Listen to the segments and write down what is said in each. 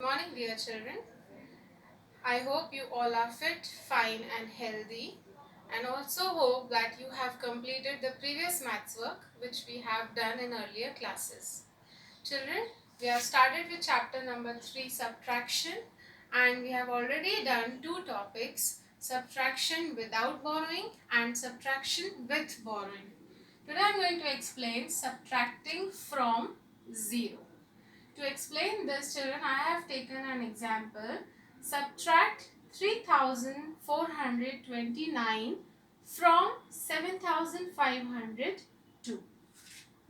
Good morning, dear children. I hope you all are fit, fine, and healthy, and also hope that you have completed the previous maths work which we have done in earlier classes. Children, we have started with chapter number 3, subtraction, and we have already done two topics, subtraction without borrowing and subtraction with borrowing. Today I am going to explain subtracting from 0. To explain this, children, I have taken an example. Subtract 3429 from 7502.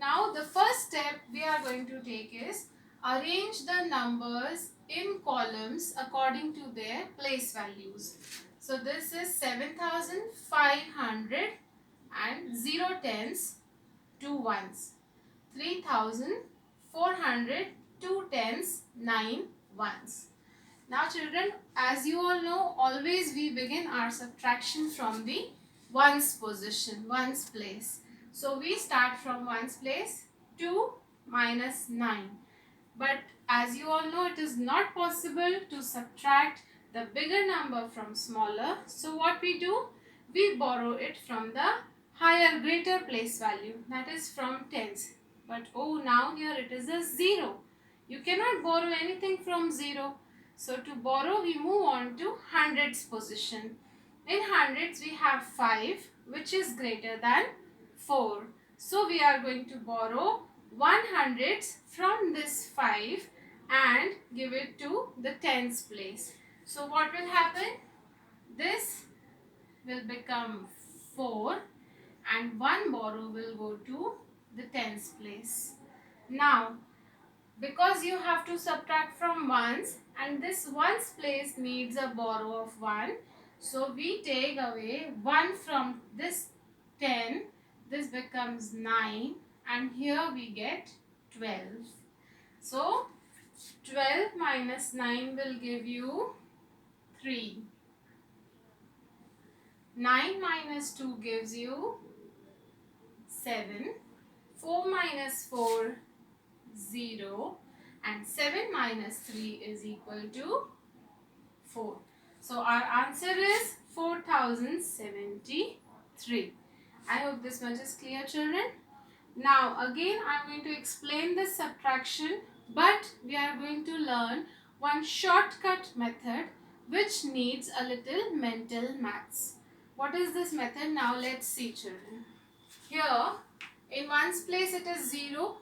Now, the first step we are going to take is arrange the numbers in columns according to their place values. So, this is 7500 and 0 tens, 2 ones. 3400, 2 tens, 9 ones. Now children, as you all know, always we begin our subtraction from the ones position, ones place. So we start from ones place, 2 minus 9. But as you all know, it is not possible to subtract the bigger number from smaller. So what we do? We borrow it from the higher, greater place value, that is from tens. But oh, now here it is a 0. You cannot borrow anything from 0. So to borrow, we move on to hundreds position. In hundreds, we have 5, which is greater than 4. So we are going to borrow 100 from this 5 and give it to the tens place. So what will happen? This will become 4 and 1 borrow will go to the tens place. Now, because you have to subtract from ones and this ones place needs a borrow of 1. So we take away 1 from this 10. This becomes 9 and here we get 12. So 12 minus 9 will give you 3. 9 minus 2 gives you 7. 4 minus 4, 0, and 7 minus 3 is equal to 4. So our answer is 4073. I hope this much is clear, children. Now again I am going to explain this subtraction, but we are going to learn one shortcut method which needs a little mental maths. What is this method? Now let's see, children. Here in ones place it is 0.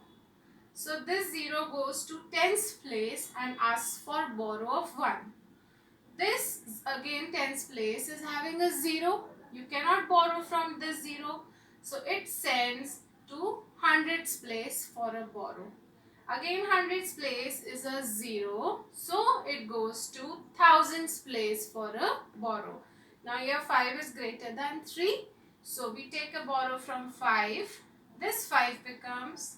So this 0 goes to tens place and asks for borrow of 1. This again tens place is having a 0. You cannot borrow from this 0. So it sends to hundreds place for a borrow. Again hundreds place is a 0. So it goes to thousands place for a borrow. Now here 5 is greater than 3. So we take a borrow from 5. This 5 becomes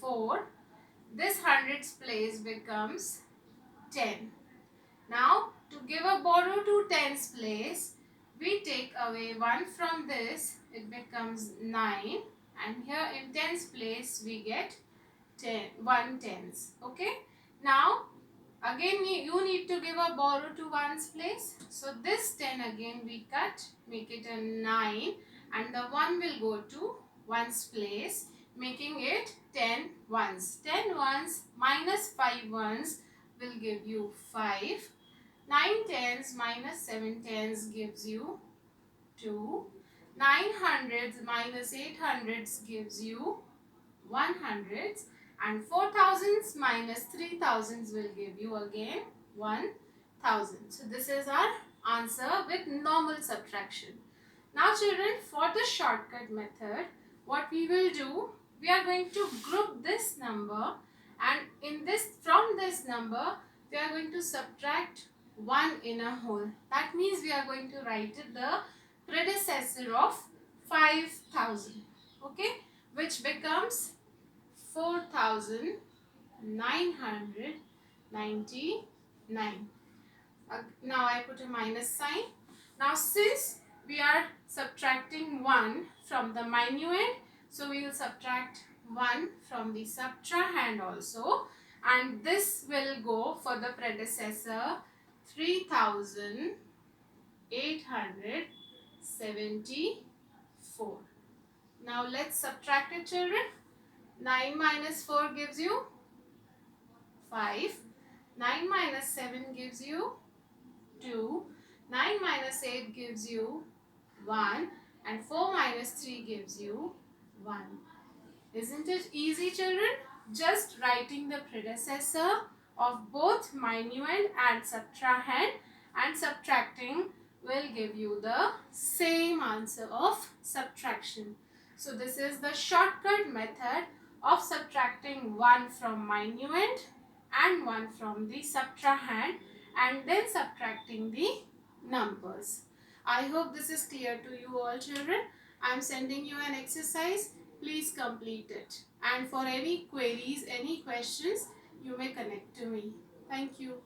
4. This hundreds place becomes 10. Now to give a borrow to tens place, we take away 1 from this, it becomes 9, and here in tens place we get 1 tens. Okay. Now again you need to give a borrow to ones place. So this 10 again we cut, make it a 9, and the 1 will go to ones place, making it 10 ones. 10 ones minus 5 ones will give you 5. 9 tens minus 7 tens gives you 2. 9 hundreds minus 8 hundreds gives you 1 hundreds. And 4 thousands minus 3 thousands will give you again 1000. So this is our answer with normal subtraction. Now children, for the shortcut method, what we will do, we are going to group this number, and from this number we are going to subtract 1 in a whole. That means we are going to write the predecessor of 5000. Okay, which becomes 4999. Now I put a minus sign. Now since we are subtracting 1 from the minuend, so we will subtract 1 from the subtrahend also, and this will go for the predecessor 3874. Now let's subtract it, children. 9 minus 4 gives you 5. 9 minus 7 gives you 2. 9 minus 8 gives you 1. And 4 minus 3 gives you 1. Isn't it easy, children? Just writing the predecessor of both minuend and subtrahend and subtracting will give you the same answer of subtraction. So this is the shortcut method of subtracting 1 from minuend and 1 from the subtrahend and then subtracting the numbers. I hope this is clear to you all, children. I am sending you an exercise. Please complete it. And for any queries, any questions, you may connect to me. Thank you.